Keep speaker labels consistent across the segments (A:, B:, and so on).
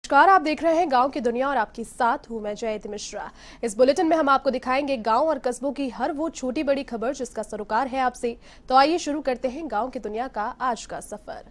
A: नमस्कार, आप देख रहे हैं गांव की दुनिया और आपके साथ हूं मैं जयंती मिश्रा। इस बुलेटिन में हम आपको दिखाएंगे गांव और कस्बों की हर वो छोटी बड़ी खबर जिसका सरोकार है आपसे। तो आइए शुरू करते हैं गांव की दुनिया का आज का सफर।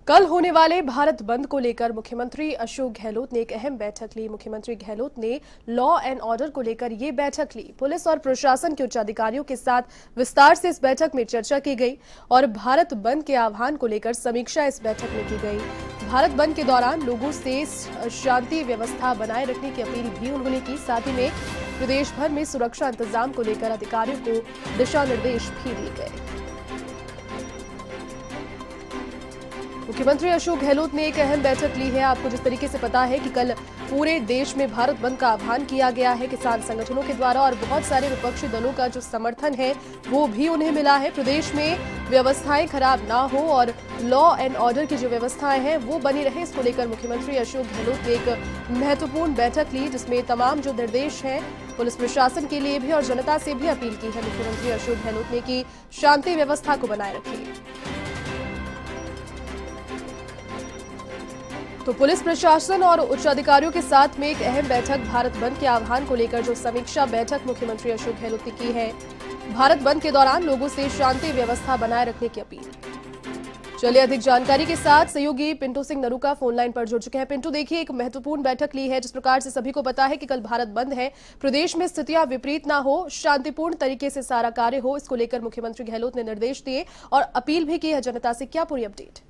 A: कल होने वाले भारत बंद को लेकर मुख्यमंत्री अशोक गहलोत ने एक अहम बैठक ली। मुख्यमंत्री गहलोत ने लॉ एंड ऑर्डर को लेकर ये बैठक ली। पुलिस और प्रशासन के उच्च अधिकारियों के साथ विस्तार से इस बैठक में चर्चा की गई और भारत बंद के आह्वान को लेकर समीक्षा इस बैठक में की गई। भारत बंद के दौरान लोगों से शांति व्यवस्था बनाए रखने की अपील भी उन्होंने की। साथ ही में प्रदेश भर में सुरक्षा इंतजाम को लेकर अधिकारियों को दिशा निर्देश भी दिए गए। मुख्यमंत्री अशोक गहलोत ने एक अहम बैठक ली है। आपको जिस तरीके से पता है कि कल पूरे देश में भारत बंद का आह्वान किया गया है किसान संगठनों के द्वारा और बहुत सारे विपक्षी दलों का जो समर्थन है वो भी उन्हें मिला है। प्रदेश में व्यवस्थाएं खराब ना हो और लॉ एंड ऑर्डर की जो व्यवस्थाएं हैं वो बनी रहे, इसको लेकर मुख्यमंत्री अशोक गहलोत ने एक महत्वपूर्ण बैठक ली जिसमें तमाम जो निर्देश हैं पुलिस प्रशासन के लिए भी और जनता से भी अपील की है मुख्यमंत्री अशोक गहलोत ने कि शांति व्यवस्था को बनाए रखिए। तो पुलिस प्रशासन और उच्च अधिकारियों के साथ में एक अहम बैठक भारत बंद के आह्वान को लेकर जो समीक्षा बैठक मुख्यमंत्री अशोक गहलोत ने की है। भारत बंद के दौरान लोगों से शांति व्यवस्था बनाए रखने की अपील। चलिए अधिक जानकारी के साथ सहयोगी पिंटू सिंह नरूका फोन लाइन पर जुड़ चुके हैं। पिंटू, देखिए एक महत्वपूर्ण बैठक ली है जिस प्रकार से सभी को पता है कि कल भारत बंद है, प्रदेश में स्थितियां विपरीत ना हो, शांतिपूर्ण तरीके से सारा कार्य हो, इसको लेकर मुख्यमंत्री गहलोत ने निर्देश दिए और अपील भी की है जनता से। क्या पूरी अपडेट?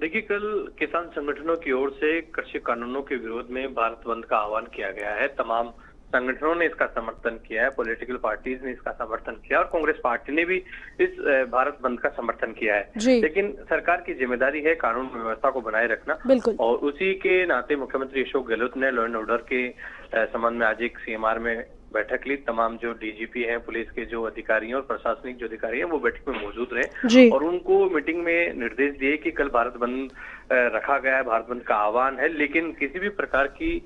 B: देखिए, कल किसान संगठनों की ओर से कृषि कानूनों के विरोध में भारत बंद का आह्वान किया गया है। तमाम संगठनों ने इसका समर्थन किया है, पॉलिटिकल पार्टीज ने इसका समर्थन किया और कांग्रेस पार्टी ने भी इस भारत बंद का समर्थन किया है। लेकिन सरकार की जिम्मेदारी है कानून व्यवस्था को बनाए रखना और उसी के नाते मुख्यमंत्री अशोक गहलोत ने लॉ एंड ऑर्डर के संबंध में आज एक सीएमआर में बैठक ली। तमाम जो डीजीपी हैं, पुलिस के जो अधिकारी हैं और प्रशासनिक जो अधिकारी हैं वो बैठक में मौजूद रहे और उनको मीटिंग में निर्देश दिए कि कल भारत बंद रखा गया है, भारत बंद का आह्वान है, लेकिन किसी भी प्रकार की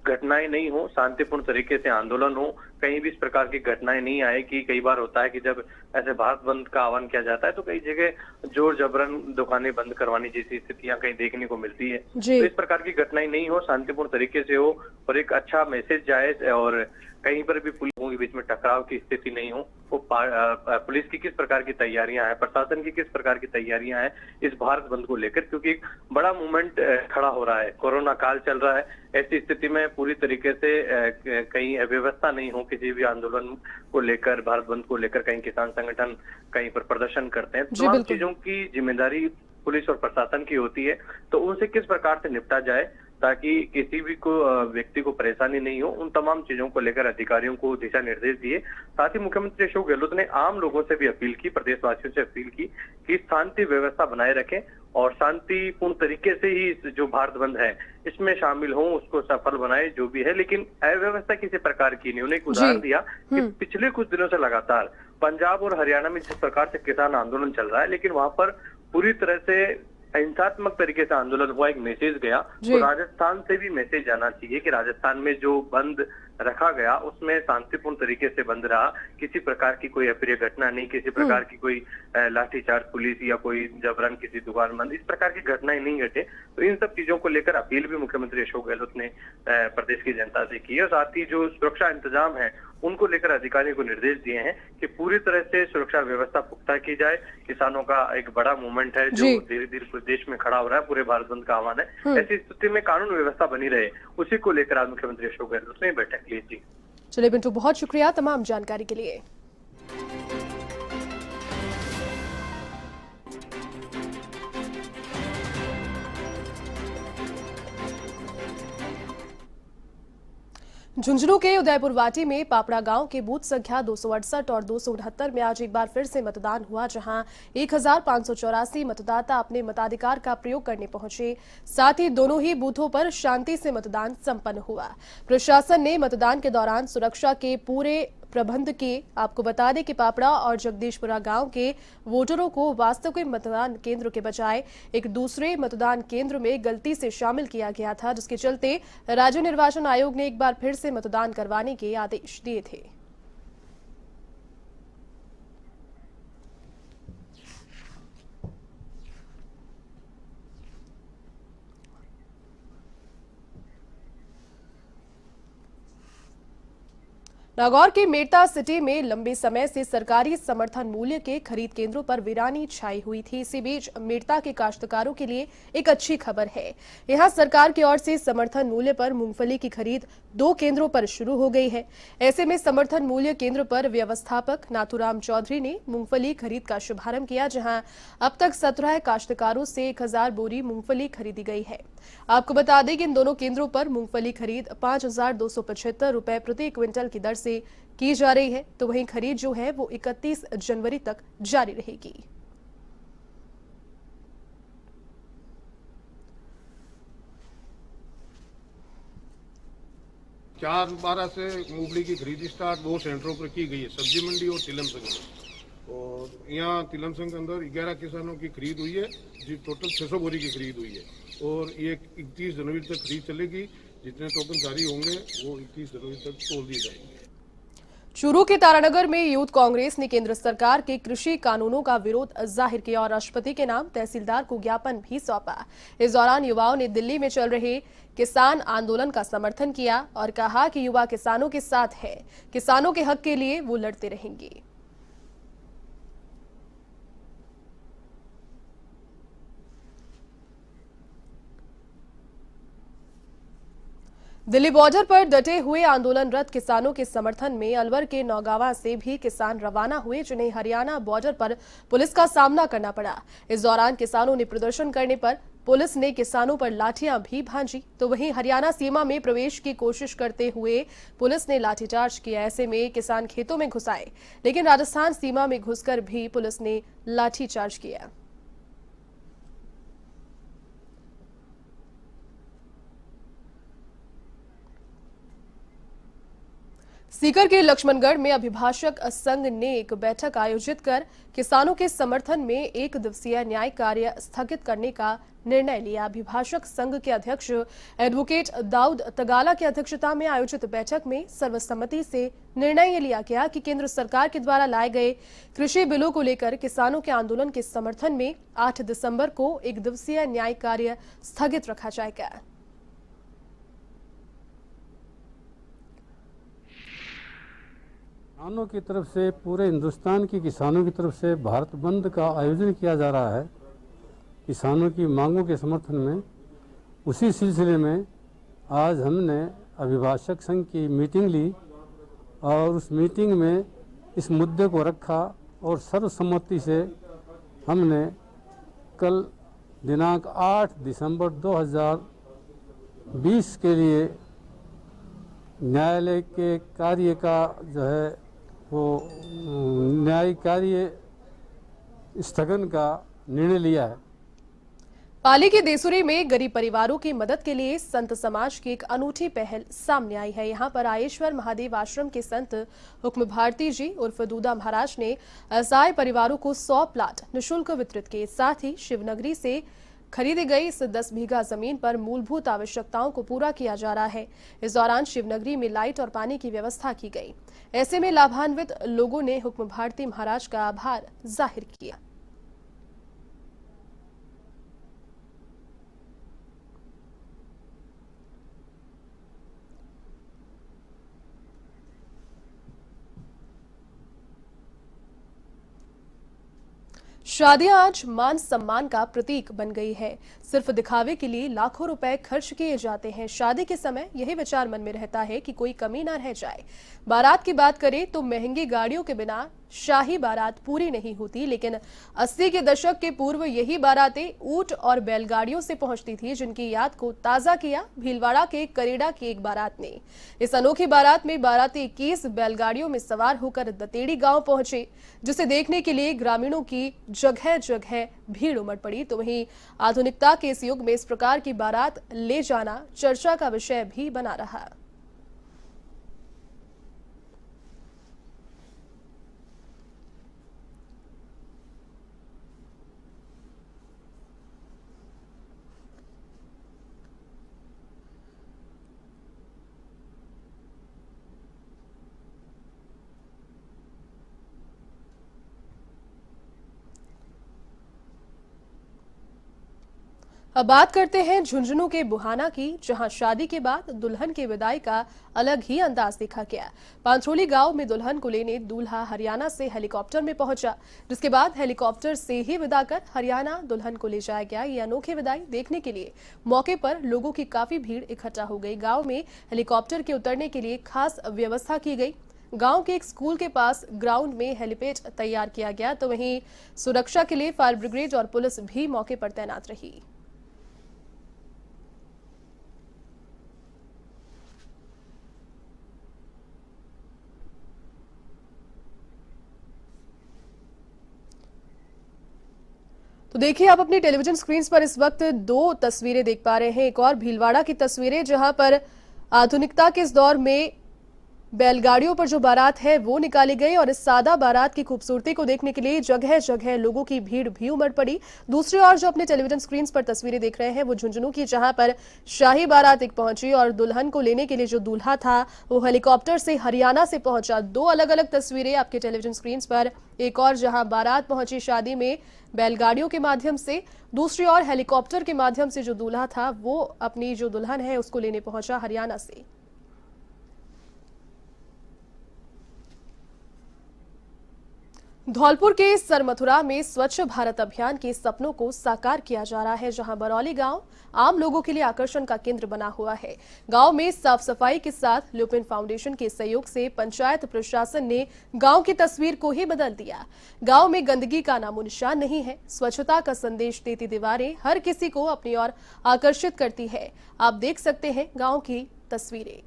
B: घटनाएं नहीं हो, शांतिपूर्ण तरीके से आंदोलन हो, कहीं भी इस प्रकार की घटनाएं नहीं आए। कि कई बार होता है कि जब ऐसे भारत बंद का आह्वान किया जाता है तो कई जगह जोर जबरन दुकानें बंद करवाने जैसी स्थितियां कहीं देखने को मिलती है। तो इस प्रकार की घटनाएं नहीं हो, शांतिपूर्ण तरीके से हो और एक अच्छा मैसेज जाए और कहीं पर भी पुलिसों के बीच में टकराव की स्थिति नहीं हो। वो पुलिस की किस प्रकार की तैयारियां हैं, प्रशासन की किस प्रकार की तैयारियां हैं इस भारत बंद को लेकर, क्योंकि एक बड़ा मूवमेंट खड़ा हो रहा है, कोरोना काल चल रहा है। ऐसी स्थिति में पूरी तरीके से कहीं अव्यवस्था नहीं हो, किसी भी आंदोलन को लेकर, भारत बंद को लेकर कहीं किसान संगठन कहीं पर प्रदर्शन करते हैं, तमाम चीजों की जिम्मेदारी पुलिस और प्रशासन की होती है। तो उनसे किस प्रकार से निपटा जाए ताकि किसी भी को व्यक्ति को परेशानी नहीं हो, उन तमाम चीजों को लेकर अधिकारियों को दिशा निर्देश दिए। साथ ही मुख्यमंत्री अशोक गहलोत ने आम लोगों से भी अपील की, प्रदेशवासियों से अपील की कि शांति व्यवस्था बनाए रखें और शांतिपूर्ण तरीके से ही जो भारत बंद है इसमें शामिल हो, उसको सफल बनाए जो भी है, लेकिन अव्यवस्था किसी प्रकार की नहीं। उन्हें एक उदाहरण दिया कि पिछले कुछ दिनों से लगातार पंजाब और हरियाणा में जिस प्रकार से किसान आंदोलन चल रहा है, लेकिन वहां पर पूरी तरह से हिंसात्मक तरीके से आंदोलन हुआ, एक मैसेज गया। तो राजस्थान से भी मैसेज जाना चाहिए कि राजस्थान में जो बंद रखा गया उसमें शांतिपूर्ण तरीके से बंद रहा, किसी प्रकार की कोई अप्रिय घटना नहीं, किसी प्रकार की कोई लाठीचार्ज पुलिस या कोई जबरन किसी दुकान बंद, इस प्रकार की घटनाएं नहीं घटे। तो इन सब चीजों को लेकर अपील भी मुख्यमंत्री अशोक गहलोत ने प्रदेश की जनता से की है। साथ ही जो सुरक्षा इंतजाम है उनको लेकर अधिकारियों को निर्देश दिए हैं कि पूरी तरह से सुरक्षा व्यवस्था पुख्ता की जाए। किसानों का एक बड़ा मूवमेंट है जो धीरे धीरे पूरे देश में खड़ा हो रहा है, पूरे भारत बंद का आह्वान है। ऐसी स्थिति में कानून व्यवस्था बनी रहे, उसी को लेकर आज मुख्यमंत्री अशोक गहलोत ने बैठक ली थी।
A: चलिए पिंटू, बहुत शुक्रिया तमाम जानकारी के लिए। झुंझुनू के उदयपुर वाटी में पापड़ा गांव के बूथ संख्या 268 और 269 में आज एक बार फिर से मतदान हुआ, जहां 1584 मतदाता अपने मताधिकार का प्रयोग करने पहुंचे। साथ ही दोनों ही बूथों पर शांति से मतदान संपन्न हुआ। प्रशासन ने मतदान के दौरान सुरक्षा के पूरे प्रबंध किए। आपको बता दें कि पापड़ा और जगदीशपुरा गांव के वोटरों को वास्तविक मतदान केंद्र के बजाय एक दूसरे मतदान केंद्र में गलती से शामिल किया गया था, जिसके चलते राज्य निर्वाचन आयोग ने एक बार फिर से मतदान करवाने के आदेश दिए थे। नागौर के मेड़ता सिटी में लंबे समय से सरकारी समर्थन मूल्य के खरीद केंद्रों पर वीरानी छाई हुई थी। इसी बीच मेड़ता के काश्तकारों के लिए एक अच्छी खबर है। यहां सरकार की ओर से समर्थन मूल्य पर मूंगफली की खरीद 2 केंद्रों पर शुरू हो गई है। ऐसे में समर्थन मूल्य केंद्र पर व्यवस्थापक नाथूराम चौधरी ने मूंगफली खरीद का शुभारंभ किया, जहां अब तक 17 काश्तकारों से 1000 बोरी मूंगफली खरीदी गई है। आपको बता दें कि इन दोनों केंद्रों पर मूंगफली खरीद 5275 रुपए प्रति क्विंटल की दर से की जा रही है, तो वहीं खरीद जो है वो 31 जनवरी तक जारी रहेगी।
C: चार 12 से मूंगफली की खरीदी स्टार्ट 2 सेंटरों पर की गई है, सब्जी मंडी और तिलम संघ में। और यहाँ तिलम संघ के अंदर 11 किसानों की खरीद हुई है, जी टोटल 600 बोरी की खरीद हुई है और ये 31 जनवरी तक खरीद चलेगी। जितने टोकन जारी होंगे वो 31 जनवरी तक तोल दिए जाएंगे।
A: चूरू के तारानगर में यूथ कांग्रेस ने केंद्र सरकार के कृषि कानूनों का विरोध जाहिर किया और राष्ट्रपति के नाम तहसीलदार को ज्ञापन भी सौंपा। इस दौरान युवाओं ने दिल्ली में चल रहे किसान आंदोलन का समर्थन किया और कहा कि युवा किसानों के साथ है, किसानों के हक के लिए वो लड़ते रहेंगे। दिल्ली बॉर्डर पर डटे हुए आंदोलनरत किसानों के समर्थन में अलवर के नौगावा से भी किसान रवाना हुए, जिन्हें हरियाणा बॉर्डर पर पुलिस का सामना करना पड़ा। इस दौरान किसानों ने प्रदर्शन करने पर पुलिस ने किसानों पर लाठियां भी भांजी, तो वहीं हरियाणा सीमा में प्रवेश की कोशिश करते हुए पुलिस ने लाठीचार्ज किया। ऐसे में किसान खेतों में घुस आए, लेकिन राजस्थान सीमा में घुसकर भी पुलिस ने लाठीचार्ज किया। सीकर के लक्ष्मणगढ़ में अभिभाषक संघ ने एक बैठक आयोजित कर किसानों के समर्थन में 1 दिवसीय न्याय कार्य स्थगित करने का निर्णय लिया। अभिभाषक संघ के अध्यक्ष एडवोकेट दाऊद तगाला की अध्यक्षता में आयोजित बैठक में सर्वसम्मति से निर्णय ये लिया गया कि केंद्र सरकार के द्वारा लाए गए कृषि बिलों को लेकर किसानों के आंदोलन के समर्थन में 8 दिसंबर को 1 दिवसीय न्याय कार्य स्थगित रखा जाएगा।
D: किसानों की तरफ से, पूरे हिंदुस्तान के किसानों की तरफ से भारत बंद का आयोजन किया जा रहा है किसानों की मांगों के समर्थन में। उसी सिलसिले में आज हमने अभिभाषक संघ की मीटिंग ली और उस मीटिंग में इस मुद्दे को रखा और सर्वसम्मति से हमने कल दिनांक 8 दिसंबर 2020 के लिए न्यायालय के कार्य का जो है वो न्यायिक कार्य स्थगन का निर्णय लिया है।
A: पाली के देसुरी में गरीब परिवारों की मदद के लिए संत समाज की एक अनूठी पहल सामने आई है। यहां पर आयेश्वर महादेव आश्रम के संत हुक्म भारती जी उर्फ दूधा महाराज ने असहाय परिवारों को 100 प्लाट निःशुल्क वितरित किए। साथ ही शिवनगरी से खरीदी गई इस 10 बीघा जमीन पर मूलभूत आवश्यकताओं को पूरा किया जा रहा है। इस दौरान शिवनगरी में लाइट और पानी की व्यवस्था की गई। ऐसे में लाभान्वित लोगों ने हुक्म भारती महाराज का आभार जाहिर किया। शादियां आज मान सम्मान का प्रतीक बन गई है। सिर्फ दिखावे के लिए लाखों रुपए खर्च किए जाते हैं। शादी के समय यही विचार मन में रहता है कि कोई कमी ना रह जाए। बारात की बात करें तो महंगी गाड़ियों के बिना शाही बारात पूरी नहीं होती, लेकिन 80 के दशक के पूर्व यही बारातें ऊंट और बैलगाड़ियों से पहुंचती थी, जिनकी याद को ताजा किया भीलवाड़ा के करेड़ा की एक बारात ने। इस अनोखी बारात में बाराती 21 बैलगाड़ियों में सवार होकर दतेड़ी गांव पहुंचे, जिसे देखने के लिए ग्रामीणों की जगह जगह भीड़ उमड़ पड़ी। तो वहीं आधुनिकता के इस युग में इस प्रकार की बारात ले जाना चर्चा का विषय भी बना रहा। अब बात करते हैं झुंझुनू के बुहाना की, जहां शादी के बाद दुल्हन की विदाई का अलग ही अंदाज देखा गया। पांथरोली गांव में दुल्हन को लेने दूल्हा हरियाणा से हेलीकॉप्टर में पहुंचा, जिसके बाद हेलीकॉप्टर से ही विदा कर हरियाणा दुल्हन को ले जाया गया। ये अनोखी विदाई देखने के लिए मौके पर लोगों की काफी भीड़ इकट्ठा हो गई। गाँव में हेलीकॉप्टर के उतरने के लिए खास व्यवस्था की गई। गांव के एक स्कूल के पास ग्राउंड में हेलीपैड तैयार किया गया, तो वहीं सुरक्षा के लिए फायर ब्रिगेड और पुलिस भी मौके पर तैनात रही। तो देखिए, आप अपनी टेलीविजन स्क्रीन पर इस वक्त दो तस्वीरें देख पा रहे हैं। एक और भीलवाड़ा की तस्वीरें, जहां पर आधुनिकता के इस दौर में बैलगाड़ियों पर जो बारात है वो निकाली गई और इस सादा बारात की खूबसूरती को देखने के लिए जगह जगह लोगों की भीड़ भी उमड़ पड़ी। दूसरी ओर जो अपने टेलीविजन स्क्रीन पर तस्वीरें देख रहे हैं वो झुंझुनू की, जहां पर शाही बारात एक पहुंची और दुल्हन को लेने के लिए जो दूल्हा था वो हेलीकॉप्टर से हरियाणा से पहुंचा। दो अलग अलग तस्वीरें आपके टेलीविजन स्क्रीन पर। एक और जहां बारात पहुंची शादी में बैलगाड़ियों के माध्यम से, दूसरी ओर हेलीकॉप्टर के माध्यम से जो दूल्हा था वो अपनी जो दुल्हन है उसको लेने पहुंचा हरियाणा से। धौलपुर के सरमथुरा में स्वच्छ भारत अभियान के सपनों को साकार किया जा रहा है, जहां बरौली गांव आम लोगों के लिए आकर्षण का केंद्र बना हुआ है। गांव में साफ सफाई के साथ ल्यूपिन फाउंडेशन के सहयोग से पंचायत प्रशासन ने गांव की तस्वीर को ही बदल दिया। गांव में गंदगी का नामो निशान नहीं है। स्वच्छता का संदेश देती दीवारें हर किसी को अपनी ओर आकर्षित करती है। आप देख सकते हैं गांव की तस्वीरें।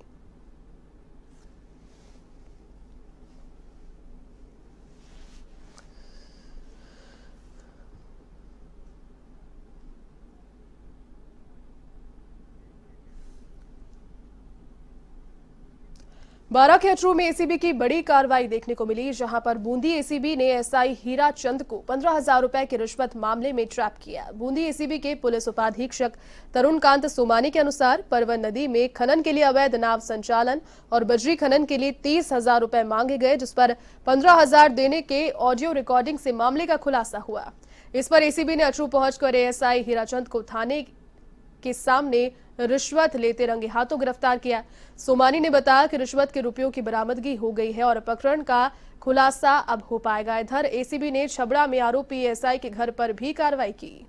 A: बारा के अटरू में एसीबी की बड़ी कार्रवाई देखने को मिली, जहां पर बूंदी एसीबी ने एसआई हीरा चंद को 15,000 रुपए की रिश्वत मामले में ट्रैप किया। बूंदी एसीबी के पुलिस उपाधीक्षक तरुणकांत सोमानी के अनुसार परवन नदी में खनन के लिए अवैध नाव संचालन और बजरी खनन के लिए 30,000 रुपए मांगे गए, जिस पर 15,000 देने के ऑडियो रिकॉर्डिंग से मामले का खुलासा हुआ। इस पर एसीबी ने अटरू पहुंचकर एएसआई हीराचंद को थाने के सामने रिश्वत लेते रंगे हाथों गिरफ्तार किया। सोमानी ने बताया कि रिश्वत के रुपयों की बरामदगी हो गई है और प्रकरण का खुलासा अब हो पाएगा। इधर एसीबी ने छबड़ा में आरोपी एएसआई के घर पर भी कार्रवाई की।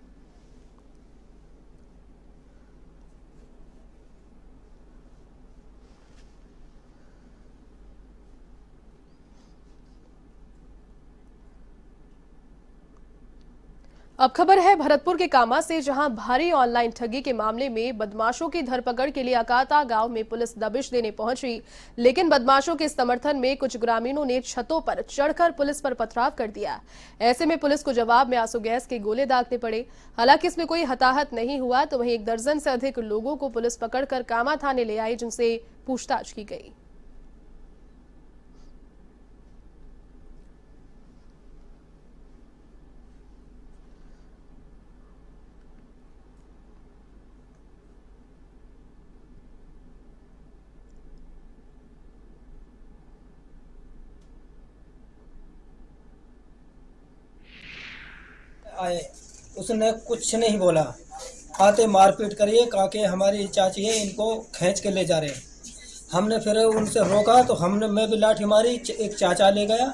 A: अब खबर है भरतपुर के कामा से, जहां भारी ऑनलाइन ठगी के मामले में बदमाशों की धरपकड़ के लिए अकाता गांव में पुलिस दबिश देने पहुंची, लेकिन बदमाशों के समर्थन में कुछ ग्रामीणों ने छतों पर चढ़कर पुलिस पर पथराव कर दिया। ऐसे में पुलिस को जवाब में आंसू गैस के गोले दागने पड़े। हालांकि इसमें कोई हताहत नहीं हुआ, तो वहीं 1 दर्जन से अधिक लोगों को पुलिस पकड़कर कामा थाने ले आई, जिनसे पूछताछ की गई।
E: आए, उसने कुछ नहीं बोला। आते मारपीट करिए, कहा कि हमारी चाची है, इनको खींच के ले जा रहे हैं। हमने फिर उनसे रोका तो मैं भी लाठी मारी। एक चाचा ले गया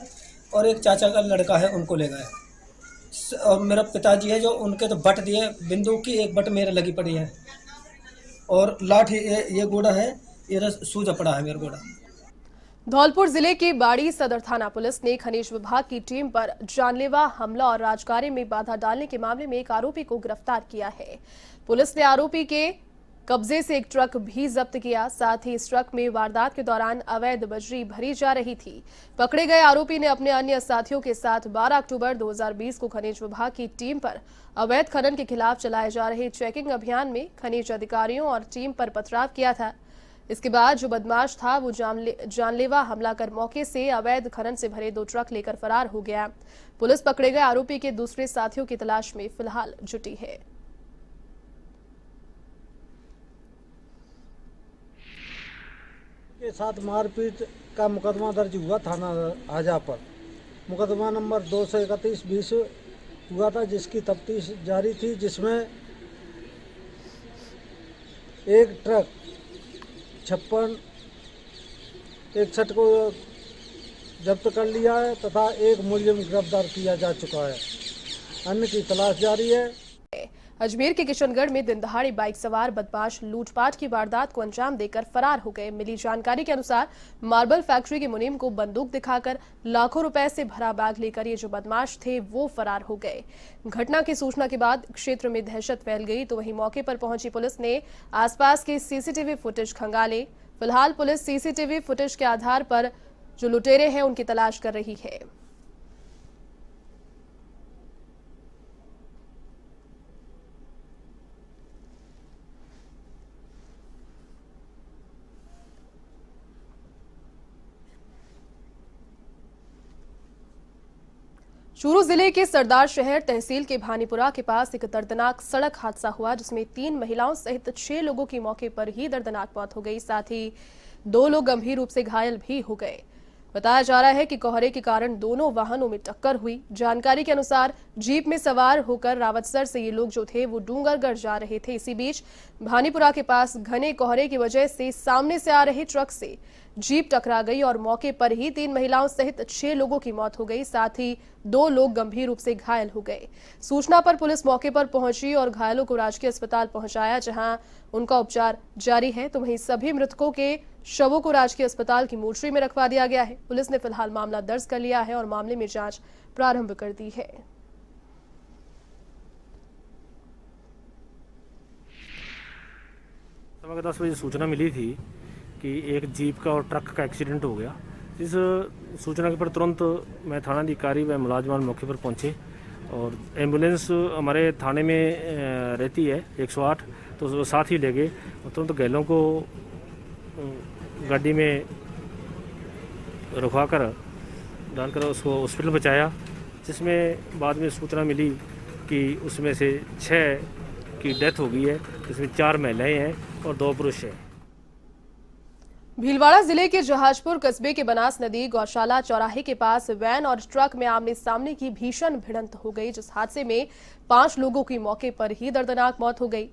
E: और एक चाचा का लड़का है, उनको ले गया। और मेरा पिताजी है जो, उनके तो बट दिए बंदूक की, एक बट मेरे लगी पड़ी है और लाठी ये गोड़ा है, ये सूजा पड़ा है मेरा गोड़ा।
A: धौलपुर जिले की बाड़ी सदर थाना पुलिस ने खनिज विभाग की टीम पर जानलेवा हमला और राजकार्य में बाधा डालने के मामले में एक आरोपी को गिरफ्तार किया है। पुलिस ने आरोपी के कब्जे से एक ट्रक भी जब्त किया। साथ ही इस ट्रक में वारदात के दौरान अवैध बजरी भरी जा रही थी। पकड़े गए आरोपी ने अपने अन्य साथियों के साथ 12 अक्टूबर 2020 को खनिज विभाग की टीम पर अवैध खनन के खिलाफ चलाए जा रहे चेकिंग अभियान में खनिज अधिकारियों और टीम पर पथराव किया था। इसके बाद जो बदमाश था वो जानलेवा हमला कर मौके से अवैध खनन से भरे 2 ट्रक लेकर फरार हो गया। पुलिस पकड़े गए आरोपी के दूसरे साथियों की तलाश में फिलहाल जुटी है।
F: के साथ मारपीट का मुकदमा दर्ज हुआ थाना आजा पर। मुकदमा नंबर 231/20 हुआ था, जिसकी तफ्तीश जारी थी, जिसमें एक ट्रक 56 को जब्त कर लिया है तथा एक मुलजिम गिरफ्तार किया जा चुका है। अन्य की तलाश जारी है।
A: अजमेर के किशनगढ़ में दिन दहाड़े बाइक सवार बदमाश लूटपाट की वारदात को अंजाम देकर फरार हो गए। मिली जानकारी के अनुसार मार्बल फैक्ट्री के मुनीम को बंदूक दिखाकर लाखों रुपए से भरा बैग लेकर ये जो बदमाश थे वो फरार हो गए। घटना की सूचना के बाद क्षेत्र में दहशत फैल गई, तो वहीं मौके पर पहुंची पुलिस ने आसपास के सीसीटीवी फुटेज खंगाले। फिलहाल पुलिस सीसीटीवी फुटेज के आधार पर जो लुटेरे हैं उनकी तलाश कर रही है। चूरू जिले के सरदार शहर तहसील के भानीपुरा के पास एक दर्दनाक सड़क हादसा हुआ, जिसमें 3 महिलाओं सहित 6 लोगों की मौके पर ही दर्दनाक मौत हो गई। साथ ही 2 लोग गंभीर रूप से घायल भी हो गए। बताया जा रहा है कि कोहरे के कारण दोनों वाहनों में टक्कर हुई। जानकारी के अनुसार जीप में सवार होकर रावतसर से ये लोग जो थे वो डूंगरगढ़ जा रहे थे। इसी बीच भानीपुरा के पास घने कोहरे की वजह से सामने से आ रहे ट्रक से जीप टकरा गई और मौके पर ही 3 महिलाओं सहित 6 लोगों की मौत हो गई। साथ ही 2 लोग गंभीर रूप से घायल हो गए। सूचना पर पुलिस मौके पर पहुंची और घायलों को राजकीय अस्पताल पहुंचाया, जहां उनका उपचार जारी है। तो वहीं सभी मृतकों के शवों को राजकीय अस्पताल की मोर्चरी में रखवा दिया गया है। पुलिस ने फिलहाल मामला दर्ज कर लिया है और मामले में जांच प्रारंभ कर दी है।
G: सुबह 10 बजे सूचना मिली थी कि एक जीप का और ट्रक का एक्सीडेंट हो गया। इस सूचना के पर तुरंत मैं थाना अधिकारी व मुलाजमान मौके पर पहुंचे और एम्बुलेंस हमारे थाने में रहती है 108, तो वो साथ ही ले गए और तुरंत घायलों को गाड़ी में रुकवा कर डालकर उसको हॉस्पिटल पहुंचाया, जिसमें बाद में सूचना मिली कि उसमें से 6 की डेथ हो गई है, जिसमें 4 महिलाएं हैं और 2 पुरुष हैं।
A: भीलवाड़ा जिले के जहाजपुर कस्बे के बनास नदी गौशाला चौराहे के पास वैन और ट्रक में आमने सामने की भीषण भिड़ंत हो गई, जिस हादसे में 5 लोगों की मौके पर ही दर्दनाक मौत हो गई।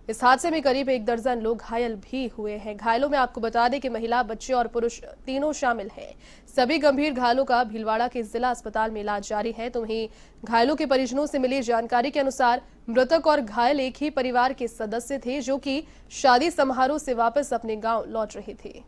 A: इस हादसे में करीब 1 दर्जन लोग घायल भी हुए हैं। घायलों में आपको बता दें कि महिला, बच्चे और पुरुष तीनों शामिल हैं। सभी गंभीर घायलों का भीलवाड़ा के जिला अस्पताल में इलाज जारी है। तो वहीं घायलों के परिजनों से मिली जानकारी के अनुसार मृतक और घायल एक ही परिवार के सदस्य थे, जो कि शादी समारोह से वापस अपने गांव लौट रहे थे।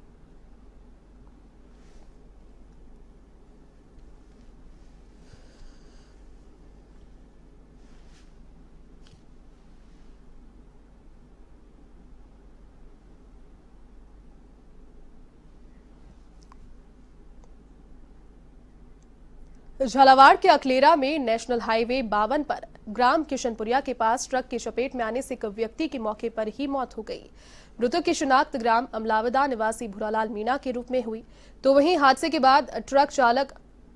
A: झालावाड़ के अकलेरा में नेशनल हाईवे 52 पर ग्राम किशनपुरिया के पास ट्रक की चपेट में आने से एक व्यक्ति की मौके पर ही मौत हो गई। मृतक की शिनाख्त ग्राम अमलावदा निवासी भूरालाल मीणा के रूप में हुई। तो वहीं हादसे के बाद ट्रक चालक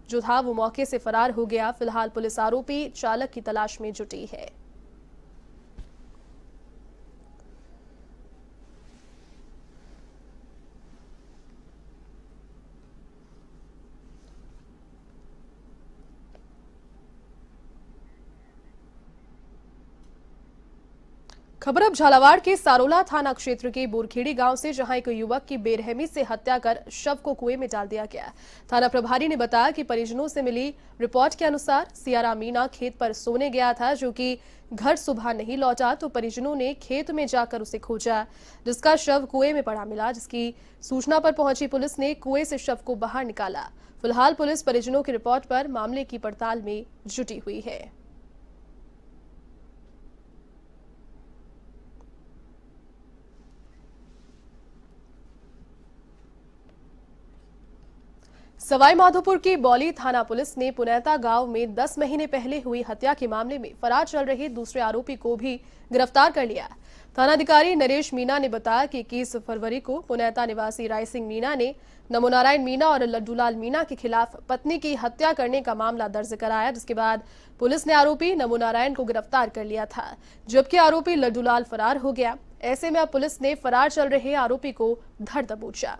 A: जो था वो मौके से फरार हो गया। फिलहाल पुलिस आरोपी चालक की तलाश में जुटी है। खबर अब झालावाड़ के सारोला थाना क्षेत्र के बोरखेड़ी गांव से, जहां एक युवक की बेरहमी से हत्या कर शव को कुएं में डाल दिया गया। थाना प्रभारी ने बताया कि परिजनों से मिली रिपोर्ट के अनुसार सियारा मीणा खेत पर सोने गया था, जो कि घर सुबह नहीं लौटा। तो परिजनों ने खेत में जाकर उसे खोजा, जिसका शव कुएं में पड़ा मिला। जिसकी सूचना पर पहुंची पुलिस ने कुएं से शव को बाहर निकाला। फिलहाल पुलिस परिजनों की रिपोर्ट पर मामले की पड़ताल में जुटी हुई है। सवाई माधोपुर की बौली थाना पुलिस ने पुनैता गांव में 10 महीने पहले हुई हत्या के मामले में फरार चल रहे दूसरे आरोपी को भी गिरफ्तार कर लिया। थानाधिकारी नरेश मीणा ने बताया कि 21 फरवरी को पुनैता निवासी राय सिंह मीणा ने नमोनारायण मीणा और लड्डूलाल मीणा के खिलाफ पत्नी की हत्या करने का मामला दर्ज कराया, जिसके बाद पुलिस ने आरोपी नमोनारायण को गिरफ्तार कर लिया था, जबकि आरोपी लड्डूलाल फरार हो गया। ऐसे में अब पुलिस ने फरार चल रहे आरोपी को धर दबोचा।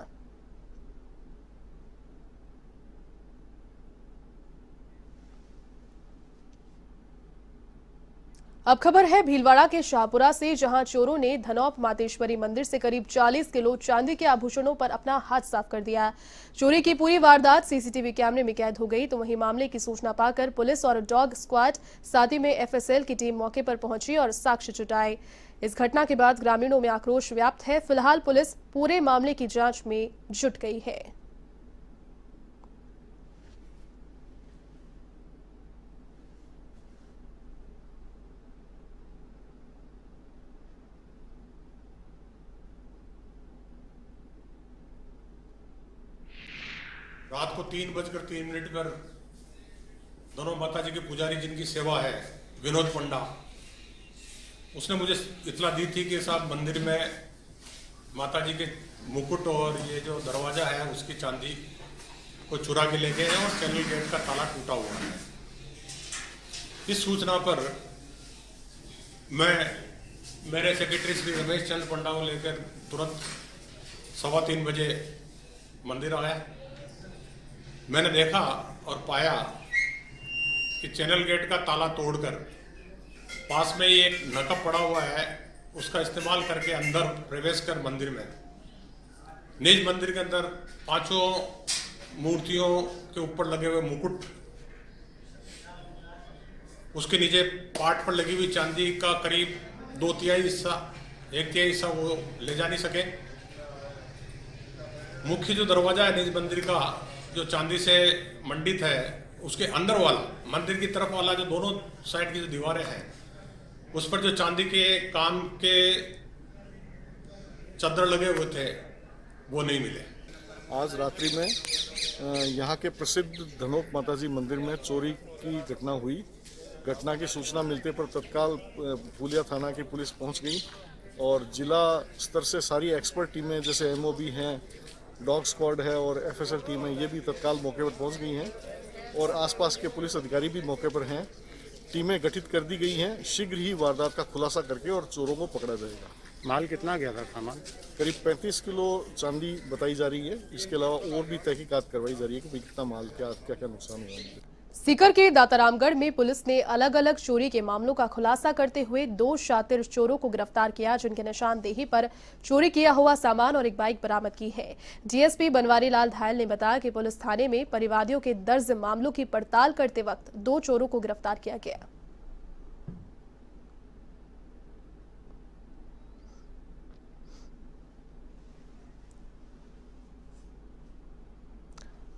A: अब खबर है भीलवाड़ा के शाहपुरा से, जहां चोरों ने धनौप मातेश्वरी मंदिर से करीब 40 किलो चांदी के आभूषणों पर अपना हाथ साफ कर दिया। चोरी की पूरी वारदात सीसीटीवी कैमरे में कैद हो गई। तो वहीं मामले की सूचना पाकर पुलिस और डॉग स्क्वाड साथ ही में एफएसएल की टीम मौके पर पहुंची और साक्ष्य जुटाए। इस घटना के बाद ग्रामीणों में आक्रोश व्याप्त है। फिलहाल पुलिस पूरे मामले की जांच में जुट गई है।
H: रात को 3:03 पर दोनों माता जी के पुजारी जिनकी सेवा है, विनोद पंडा, उसने मुझे इतला दी थी कि साहब मंदिर में माता जी के मुकुट और ये जो दरवाजा है उसकी चांदी को चुरा के ले गए हैं और चैनल गेट का ताला टूटा हुआ है। इस सूचना पर मैं मेरे सेक्रेटरी श्री रमेश चंद्र पंडा को लेकर तुरंत 3:15 बजे मंदिर आया। मैंने देखा और पाया कि चैनल गेट का ताला तोड़कर पास में ही एक नकब पड़ा हुआ है, उसका इस्तेमाल करके अंदर प्रवेश कर मंदिर में निज मंदिर के अंदर 5 मूर्तियों के ऊपर लगे हुए मुकुट, उसके नीचे पाट पर लगी हुई चांदी का करीब 2/3 हिस्सा, 1/3 हिस्सा वो ले जा नहीं सके। मुख्य जो दरवाजा है निज मंदिर का, जो चांदी से मंडित है, उसके अंदर वाला मंदिर की तरफ वाला जो दोनों साइड की जो दीवारें हैं, उस पर जो चांदी के काम के चद्दर लगे हुए थे वो नहीं मिले।
I: आज रात्रि में यहाँ के प्रसिद्ध धनौप माताजी मंदिर में चोरी की घटना हुई। घटना की सूचना मिलते पर तत्काल फूलिया थाना की पुलिस पहुँच गई और जिला स्तर से सारी एक्सपर्ट टीमें जैसे एमओबी हैं, डॉग स्क्वाड है और एफएसएल टीम है, ये भी तत्काल मौके पर पहुंच गई हैं और आसपास के पुलिस अधिकारी भी मौके पर हैं। टीमें गठित कर दी गई हैं। शीघ्र ही वारदात का खुलासा करके और चोरों को पकड़ा जाएगा।
D: माल कितना गया था सामान?
I: करीब 35 किलो चांदी बताई जा रही है। इसके अलावा और भी तहकीकात करवाई जा रही है कि कितना माल क्या क्या नुकसान हुआ।
A: सीकर के दातारामगढ़ में पुलिस ने अलग अलग चोरी के मामलों का खुलासा करते हुए 2 शातिर चोरों को गिरफ्तार किया, जिनके निशानदेही पर चोरी किया हुआ सामान और एक बाइक बरामद की है। डीएसपी बनवारी लाल धायल ने बताया कि पुलिस थाने में परिवादियों के दर्ज मामलों की पड़ताल करते वक्त 2 चोरों को गिरफ्तार किया गया।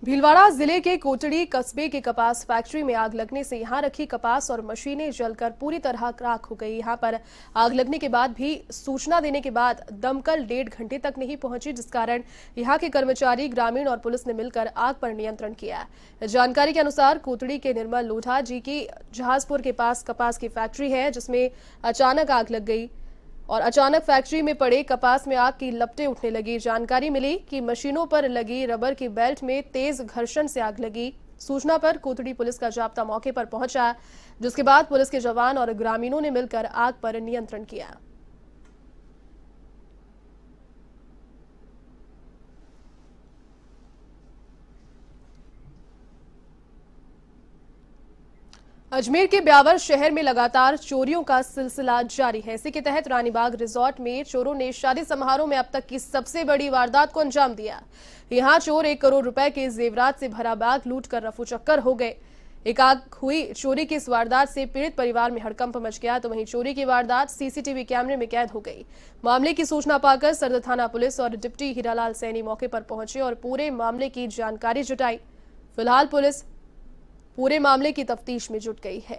A: भीलवाड़ा जिले के कोटड़ी कस्बे के कपास फैक्ट्री में आग लगने से यहां रखी कपास और मशीनें जलकर पूरी तरह राख हो गई। यहां पर आग लगने के बाद भी सूचना देने के बाद दमकल 1.5 घंटे तक नहीं पहुंची, जिस कारण यहां के कर्मचारी, ग्रामीण और पुलिस ने मिलकर आग पर नियंत्रण किया। जानकारी के अनुसार कोटड़ी के निर्मल लोढ़ा जी की जहाजपुर के पास कपास की फैक्ट्री है, जिसमें अचानक आग लग गई और अचानक फैक्ट्री में पड़े कपास में आग की लपटें उठने लगी। जानकारी मिली कि मशीनों पर लगी रबर की बेल्ट में तेज घर्षण से आग लगी। सूचना पर कोतड़ी पुलिस का जाब्ता मौके पर पहुंचा, जिसके बाद पुलिस के जवान और ग्रामीणों ने मिलकर आग पर नियंत्रण किया। अजमेर के ब्यावर शहर में लगातार चोरियों का सिलसिला जारी है। इसी के तहत रानीबाग रिजॉर्ट में चोरों ने शादी समारोह में अब तक की सबसे बड़ी वारदात को अंजाम दिया। यहां चोर 1 करोड़ रुपए के जेवरात से भरा बैग लूटकर रफूचक्कर हो गए। एक आग हुई चोरी की इस वारदात से पीड़ित परिवार में हड़कंप मच गया। तो वहीं चोरी की वारदात सीसीटीवी कैमरे में कैद हो गई। मामले की सूचना पाकर सरद थाना पुलिस और डिप्टी हीरालाल सैनी मौके पर पहुंचे और पूरे मामले की जानकारी जुटाई। फिलहाल पुलिस पूरे मामले की तफ्तीश में जुट गई है।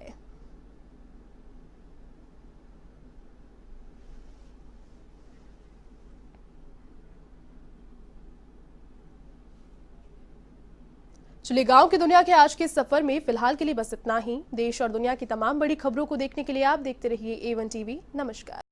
A: चलिए, गांव की दुनिया के आज के सफर में फिलहाल के लिए बस इतना ही। देश और दुनिया की तमाम बड़ी खबरों को देखने के लिए आप देखते रहिए A1 टीवी। नमस्कार।